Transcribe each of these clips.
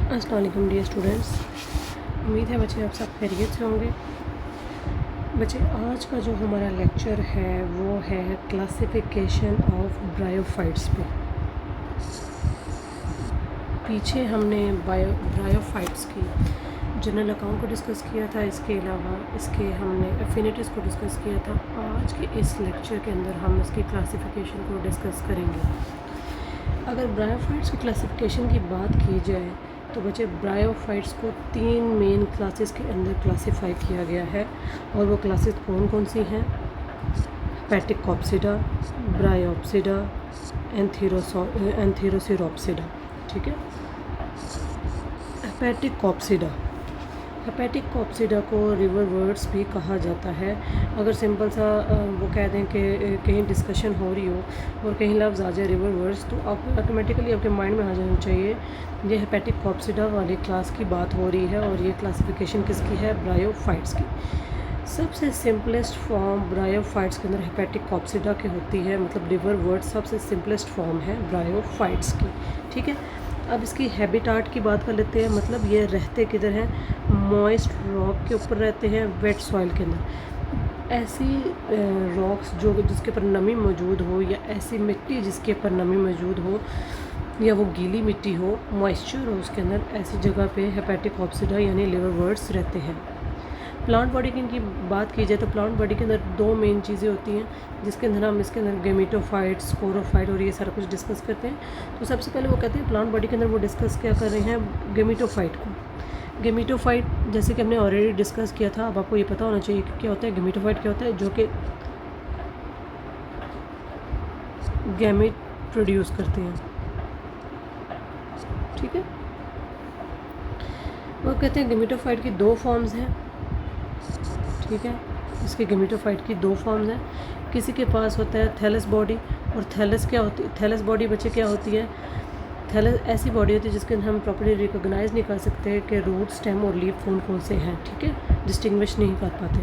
अस्सलाम वालेकुम dear students. उम्मीद है बच्चे आप सब खैरियत से होंगे। बच्चे आज का जो हमारा लेक्चर है वो है क्लासिफिकेशन ऑफ ब्रायोफाइट्स पे। पीछे हमने ब्रायोफाइट्स की जनरल अकाउंट को डिस्कस किया था, इसके अलावा इसके हमने एफिनिटीज़ को डिस्कस किया था। आज के इस लेक्चर के अंदर हम इसकी क्लासिफिकेशन को डिस्कस करेंगे। अगर ब्रायोफाइट्स की क्लासिफिकेशन की बात की जाए तो बच्चे ब्रायोफाइट्स को 3 मेन क्लासेस के अंदर क्लासिफाई किया गया है, और वो क्लासेस कौन कौन सी हैं? हेपेटिकॉप्सिडा, ब्रायोप्सिडा, एंथेरोसीरोप्सिडा। ठीक है। हेपेटिकॉप्सिडा को रिवरवर्ड्स भी कहा जाता है। अगर सिंपल सा वो कह दें कि कहीं डिस्कशन हो रही हो और कहीं लफ्ज़ आ जाए रिवरवर्ड्स, तो आप ऑटोमेटिकली आपके माइंड में आ जाना चाहिए ये हेपेटिकॉप्सिडा वाली क्लास की बात हो रही है, और ये क्लासिफिकेशन किसकी है? ब्रायोफाइट्स की। सबसे सिंपलेस्ट फॉर्म ब्रायोफाइट्स के अंदर हेपेटिकॉप्सिडा की होती है, मतलब रिवरवर्ड सबसे सिंपलेस्ट फॉर्म है ब्रायोफाइट्स की। ठीक है। अब इसकी हैबिटाट की बात कर लेते हैं, मतलब ये रहते किधर हैं? मॉइस्ट रॉक के ऊपर रहते हैं, वेट सॉइल के अंदर। ऐसी रॉक्स जो जिसके ऊपर नमी मौजूद हो, या ऐसी मिट्टी जिसके ऊपर नमी मौजूद हो, या वो गीली मिट्टी हो, मॉइस्चर हो उसके अंदर, ऐसी जगह पे हेपेटिकॉप्सिडा यानी लिवरवर्ड्स रहते हैं। प्लांट बॉडी की बात की जाए तो प्लांट बॉडी के अंदर 2 मेन चीज़ें होती हैं, जिसके अंदर हम इसके अंदर गेमेटोफाइट, स्पोरोफाइट और ये सारा कुछ डिस्कस करते हैं। तो सबसे पहले वो कहते हैं प्लांट बॉडी के अंदर वो डिस्कस क्या कर रहे हैं? गेमेटोफाइट को। गेमेटोफाइट जैसे कि हमने ऑलरेडी डिस्कस किया था, अब आपको ये पता होना चाहिए कि क्या होता है गेमेटोफाइट, क्या होता है, जो कि गैमेट प्रोड्यूस करते हैं। ठीक है। वो कहते हैं गेमेटोफाइट की 2 फॉर्म्स हैं। ठीक है। इसके गेमेटोफाइट की 2 फॉर्म्स हैं। किसी के पास होता है थैलस बॉडी, और थैलस क्या होती है? थैलस बॉडी बच्चे क्या होती है? थैलस ऐसी बॉडी होती है जिसके अंदर हम प्रॉपर्ली रिकॉग्नाइज नहीं कर सकते कि रूट, स्टेम और लीफ कौन कौन से हैं। ठीक है। डिस्टिंग्विश नहीं कर पाते।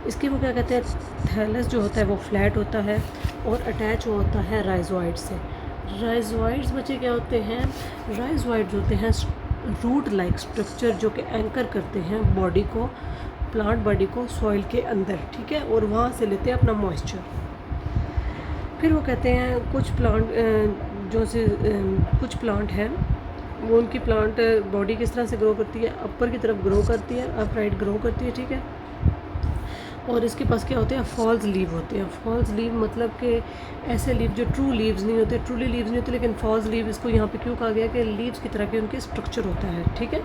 इसके वो क्या कहते हैं? थैलस जो होता है वो फ्लैट होता है और अटैच होता है राइजोइड से। राइजोइड्स बच्चे क्या होते हैं? राइजोइड्स होते हैं रूट लाइक स्ट्रक्चर जो कि एंकर करते हैं बॉडी को, प्लांट बॉडी को सॉइल के अंदर। ठीक है। और वहाँ से लेते हैं अपना मॉइस्चर। फिर वो कहते हैं कुछ प्लांट हैं वो, उनकी प्लांट बॉडी किस तरह से ग्रो करती है? अपर की तरफ ग्रो करती है, अपराइट ग्रो करती है। ठीक है। और इसके पास क्या होते हैं? फॉल्स लीव होते हैं। फॉल्स लीव मतलब कि ऐसे लीव जो ट्रू लीव्स नहीं होते, ट्रूली लीव्स नहीं होते, लेकिन फॉल्स लीव इसको यहाँ पे क्यों कहा गया कि लीव्स की तरह के उनके स्ट्रक्चर होता है। ठीक है।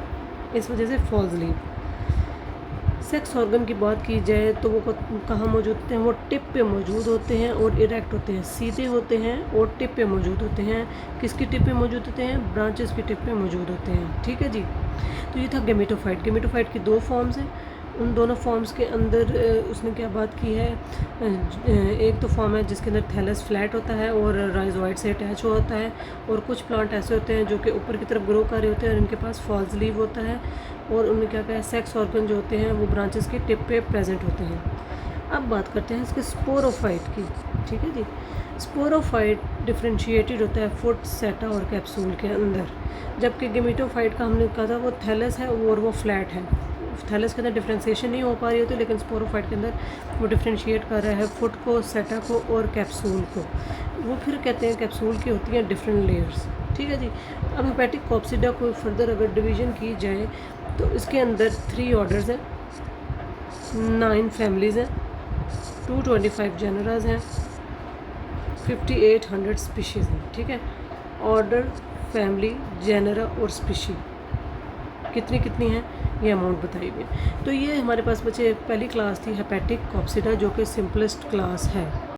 इस वजह से फॉल्स लीव। सेक्स ऑर्गन की बात की जाए तो वो कहाँ मौजूद होते हैं? वो टिप पे मौजूद होते हैं और इरेक्ट होते हैं, सीधे होते हैं और टिप पे मौजूद होते हैं। किसकी टिप पे मौजूद होते हैं? ब्रांचेस की टिप पे मौजूद होते हैं। ठीक है जी। तो ये था गेमेटोफाइट। गेमेटोफाइट की 2 फॉर्म्स हैं। उन दोनों फॉर्म्स के अंदर उसने क्या बात की है? एक तो फॉर्म है जिसके अंदर थैलस फ्लैट होता है और राइजोइड से अटैच होता है, और कुछ प्लांट ऐसे होते हैं जो कि ऊपर की तरफ ग्रो कर रहे होते हैं और इनके पास फॉल्स लीव होता है, और उनमें क्या कहा है? सेक्स ऑर्गन जो होते हैं वो ब्रांचेस के टिप पे प्रेजेंट होते हैं। अब बात करते हैं इसके स्पोरोफाइट की। ठीक है जी। स्पोरोफाइट डिफ्रेंशिएटेड होता है फुट, सेटा और कैप्सूल के अंदर, जबकि गेमेटोफाइट का हमने कहा था वो थैलस है और वो फ्लैट है। थैलस के अंदर डिफ्रेंशिएशन नहीं हो पा रही होती, लेकिन स्पोरोफाइट के अंदर वो डिफ्रेंशिएट कर रहा है फुट को, सेटा को और कैप्सूल को। वो फिर कहते हैं कैप्सूल की होती हैं डिफरेंट लेयर्स। ठीक है जी। अब हेपेटिकॉप्सिडा को फर्दर अगर डिवीज़न की जाए तो इसके अंदर 3 ऑर्डर्स हैं, 9 फैमिलीज़ हैं, 225 जेनरास हैं, 5800 स्पीशीज़ हैं। ठीक है। ऑर्डर, फैमिली, जेनरा और स्पीशी कितनी कितनी हैं ये अमाउंट बताई हुई है। तो ये हमारे पास बच्चे पहली क्लास थी हेपेटिकॉप्सिडा, जो कि सिंपलेस्ट क्लास है।